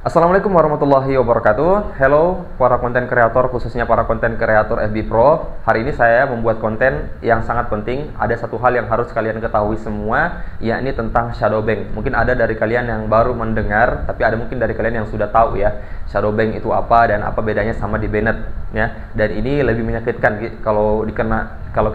Assalamualaikum warahmatullahi wabarakatuh. Hello para konten kreator, khususnya para konten kreator FB Pro. Hari ini saya membuat konten yang sangat penting. Ada satu hal yang harus kalian ketahui semua, yakni tentang shadow bank. Mungkin ada dari kalian yang baru mendengar, tapi ada mungkin dari kalian yang sudah tahu ya shadow bank itu apa dan apa bedanya sama di Bennett ya. Dan ini lebih menyakitkan kalau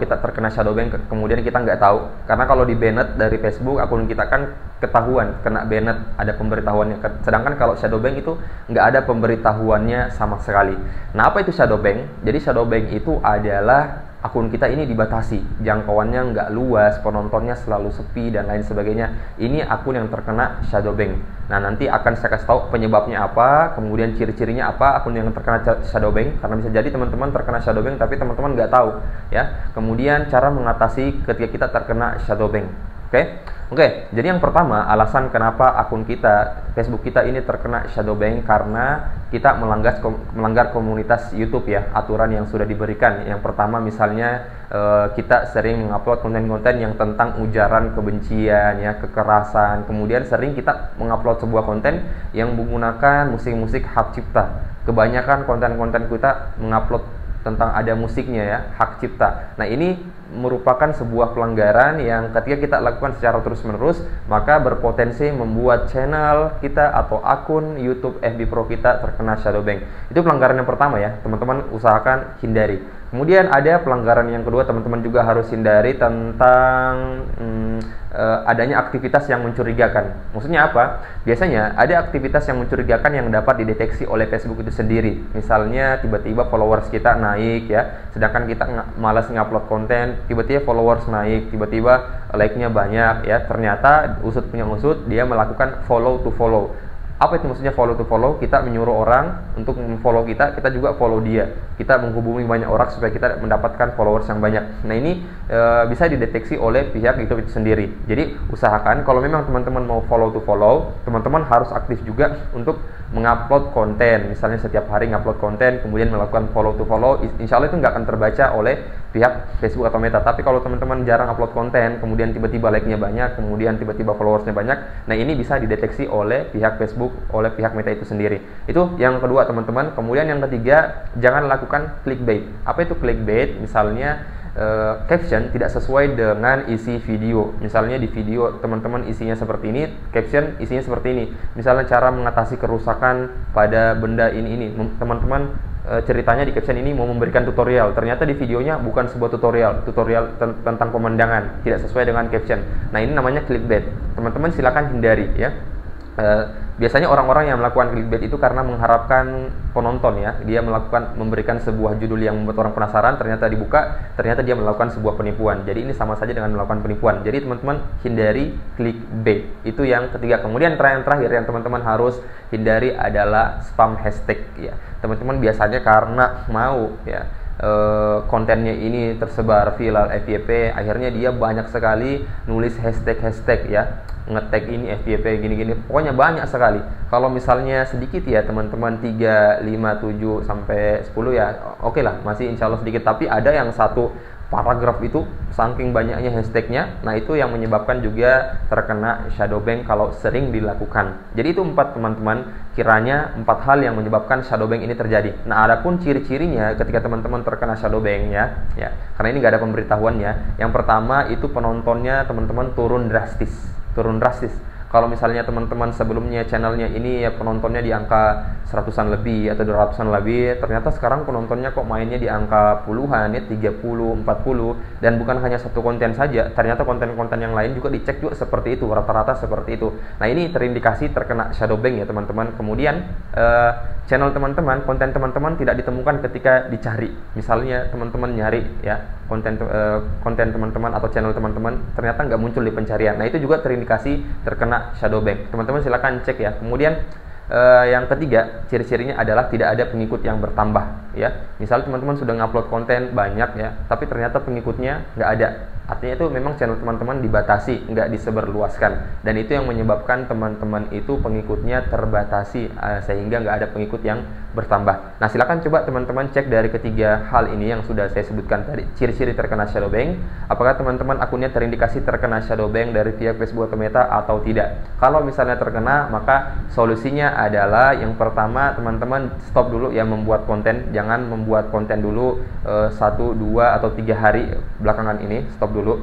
kita terkena shadow bank kemudian kita nggak tahu. Karena kalau di Bennett dari Facebook akun kita kan ketahuan kena Bennett, ada pemberitahuannya. Sedangkan kalau shadow bank itu nggak ada pemberitahuannya sama sekali. Nah, apa itu shadow bank? Jadi shadow bank itu adalah akun kita ini dibatasi, jangkauannya nggak luas, penontonnya selalu sepi dan lain sebagainya. Ini akun yang terkena shadow bank. Nah, nanti akan saya kasih tahu penyebabnya apa, kemudian ciri-cirinya apa akun yang terkena shadow bank. Karena bisa jadi teman-teman terkena shadow bank tapi teman-teman nggak tahu ya. Kemudian cara mengatasi ketika kita terkena shadow bank. Oke, jadi yang pertama alasan kenapa akun kita, Facebook kita ini terkena shadow ban karena kita melanggar komunitas YouTube ya, aturan yang sudah diberikan. Yang pertama misalnya kita sering mengupload konten-konten yang tentang ujaran kebencian ya, kekerasan. Kemudian sering kita mengupload sebuah konten yang menggunakan musik-musik hak cipta. Kebanyakan konten-konten kita mengupload tentang ada musiknya ya, hak cipta. Nah, ini merupakan sebuah pelanggaran yang ketika kita lakukan secara terus-menerus, maka berpotensi membuat channel kita atau akun YouTube FB Pro kita terkena shadow ban. Itu pelanggaran yang pertama ya, teman-teman usahakan hindari. Kemudian ada pelanggaran yang kedua, teman-teman juga harus hindari tentang adanya aktivitas yang mencurigakan. Maksudnya apa? Biasanya ada aktivitas yang mencurigakan yang dapat dideteksi oleh Facebook itu sendiri. Misalnya tiba-tiba followers kita naik ya, sedangkan kita malas ngupload konten, tiba-tiba followers naik, tiba-tiba like-nya banyak ya. Ternyata usut punya usut, dia melakukan follow to follow. Apa itu maksudnya follow to follow? Kita menyuruh orang untuk follow kita, kita juga follow dia. Kita menghubungi banyak orang supaya kita mendapatkan followers yang banyak. Nah, ini bisa dideteksi oleh pihak YouTube itu sendiri. Jadi usahakan kalau memang teman-teman mau follow to follow, teman-teman harus aktif juga untuk mengupload konten. Misalnya setiap hari ngupload konten, kemudian melakukan follow to follow. Insya Allah itu nggak akan terbaca oleh pihak Facebook atau Meta. Tapi kalau teman-teman jarang upload konten, kemudian tiba-tiba like-nya banyak, kemudian tiba-tiba followersnya banyak, nah ini bisa dideteksi oleh pihak Facebook, oleh pihak Meta itu sendiri. Itu yang kedua teman-teman. Kemudian yang ketiga, jangan lakukan clickbait. Apa itu clickbait? Misalnya caption tidak sesuai dengan isi video. Misalnya di video teman-teman isinya seperti ini, caption isinya seperti ini. Misalnya cara mengatasi kerusakan pada benda ini. Teman-teman ceritanya di caption ini mau memberikan tutorial, ternyata di videonya bukan sebuah tutorial tentang pemandangan, tidak sesuai dengan caption. Nah, ini namanya clickbait. Teman-teman silakan hindari ya. Biasanya orang-orang yang melakukan clickbait itu karena mengharapkan penonton ya. Dia memberikan sebuah judul yang membuat orang penasaran, ternyata dibuka, ternyata dia melakukan sebuah penipuan. Jadi ini sama saja dengan melakukan penipuan. Jadi teman-teman hindari clickbait. Itu yang ketiga. Kemudian yang terakhir yang teman-teman harus hindari adalah spam hashtag ya. Teman-teman biasanya karena mau ya kontennya ini tersebar viral FYP, akhirnya dia banyak sekali nulis hashtag ya, ngetag ini FYP gini-gini, pokoknya banyak sekali. Kalau misalnya sedikit ya teman-teman, 3, 5, 7 sampai 10 ya oke lah, masih insya Allah sedikit. Tapi ada yang satu paragraf itu saking banyaknya hashtagnya, nah itu yang menyebabkan juga terkena shadow ban kalau sering dilakukan. Jadi itu 4 teman-teman, kiranya 4 hal yang menyebabkan shadow ban ini terjadi. Nah, adapun ciri-cirinya ketika teman-teman terkena shadow ban ya, karena ini nggak ada pemberitahuannya. Yang pertama itu penontonnya teman-teman turun drastis. Kalau misalnya teman-teman sebelumnya channelnya ini ya penontonnya di angka 100-an lebih atau 200-an lebih, ternyata sekarang penontonnya kok mainnya di angka puluhan ya, 30, 40, dan bukan hanya satu konten saja, ternyata konten-konten yang lain juga dicek juga seperti itu, rata-rata seperti itu. Nah, ini terindikasi terkena shadow ban ya teman-teman. Kemudian channel teman-teman, konten teman-teman tidak ditemukan ketika dicari. Misalnya teman-teman nyari ya konten teman-teman atau channel teman-teman, ternyata nggak muncul di pencarian. Nah, itu juga terindikasi terkena shadow ban. Teman-teman silakan cek ya. Kemudian yang ketiga, ciri-cirinya adalah tidak ada pengikut yang bertambah ya. Misal teman-teman sudah ngupload konten banyak ya, tapi ternyata pengikutnya nggak ada. Artinya itu memang channel teman-teman dibatasi, nggak disebarluaskan, dan itu yang menyebabkan teman-teman itu pengikutnya terbatasi sehingga nggak ada pengikut yang bertambah. Nah, silakan coba teman-teman cek dari ketiga hal ini yang sudah saya sebutkan tadi, ciri-ciri terkena shadow ban. Apakah teman-teman akunnya terindikasi terkena shadow ban dari pihak Facebook atau Meta atau tidak? Kalau misalnya terkena, maka solusinya adalah yang pertama, teman-teman stop dulu ya membuat konten. Jangan membuat konten dulu 1, 2, atau 3 hari belakangan ini, stop dulu.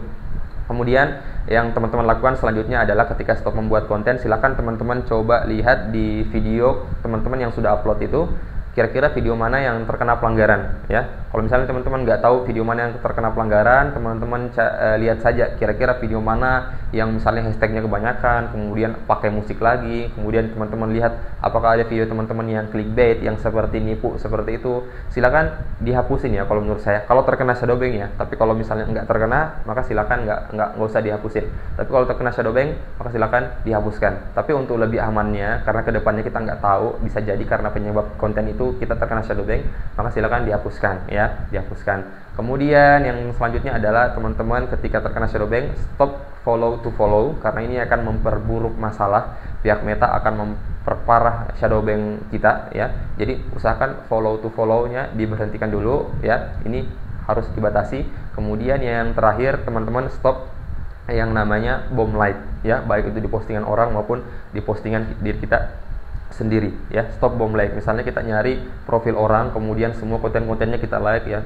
Kemudian yang teman-teman lakukan selanjutnya adalah ketika stop membuat konten, silakan teman-teman coba lihat di video teman-teman yang sudah upload itu, kira-kira video mana yang terkena pelanggaran ya. Kalau misalnya teman-teman nggak tahu video mana yang terkena pelanggaran, teman-teman lihat saja kira-kira video mana yang misalnya hashtagnya kebanyakan, kemudian pakai musik lagi, kemudian teman-teman lihat apakah ada video teman-teman yang clickbait, yang seperti nipu seperti itu, silakan dihapusin ya kalau menurut saya. Kalau terkena shadowban ya, tapi kalau misalnya nggak terkena, maka silakan nggak usah dihapusin. Tapi kalau terkena shadowban, maka silakan dihapuskan. Tapi untuk lebih amannya, karena kedepannya kita nggak tahu, bisa jadi karena penyebab konten itu kita terkena shadowban, maka silakan dihapuskan ya, dihapuskan. Kemudian yang selanjutnya adalah teman-teman ketika terkena shadowban, stop follow to follow, karena ini akan memperburuk masalah. Pihak Meta akan memperparah shadowban kita ya. Jadi usahakan follow to follow-nya diberhentikan dulu ya. Ini harus dibatasi. Kemudian yang terakhir, teman-teman stop yang namanya bomb like ya, baik itu di postingan orang maupun di postingan diri kita sendiri ya. Stop bomb like. Misalnya kita nyari profil orang, kemudian semua konten-kontennya kita like ya.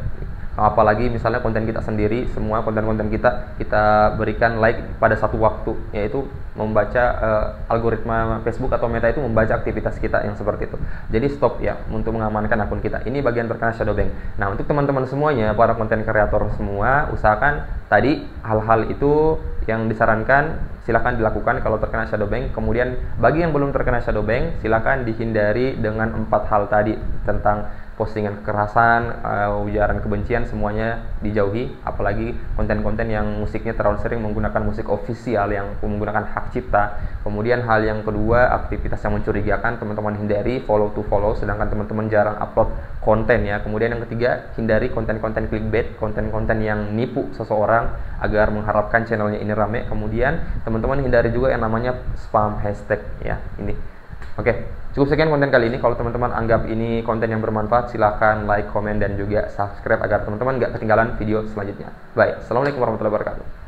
Apalagi misalnya konten kita sendiri, semua konten-konten kita berikan like pada satu waktu, yaitu membaca algoritma Facebook atau Meta itu membaca aktivitas kita yang seperti itu. Jadi stop ya untuk mengamankan akun kita. Ini bagian terkena shadowban. Nah, untuk teman-teman semuanya, para konten kreator semua, usahakan tadi hal-hal itu yang disarankan silakan dilakukan kalau terkena shadowban. Kemudian bagi yang belum terkena shadowban, silakan dihindari dengan 4 hal tadi, tentang postingan kekerasan, ujaran kebencian, semuanya dijauhi. Apalagi konten-konten yang musiknya terlalu sering menggunakan musik ofisial yang menggunakan hak cipta. Kemudian hal yang kedua, aktivitas yang mencurigakan, teman-teman hindari follow to follow, sedangkan teman-teman jarang upload konten ya. Kemudian yang ketiga, hindari konten-konten clickbait, konten-konten yang nipu seseorang agar mengharapkan channelnya ini rame. Kemudian teman-teman hindari juga yang namanya spam hashtag ya. Ini oke, cukup sekian konten kali ini. Kalau teman-teman anggap ini konten yang bermanfaat, silahkan like, komen, dan juga subscribe agar teman-teman nggak ketinggalan video selanjutnya. Bye. Assalamualaikum warahmatullahi wabarakatuh.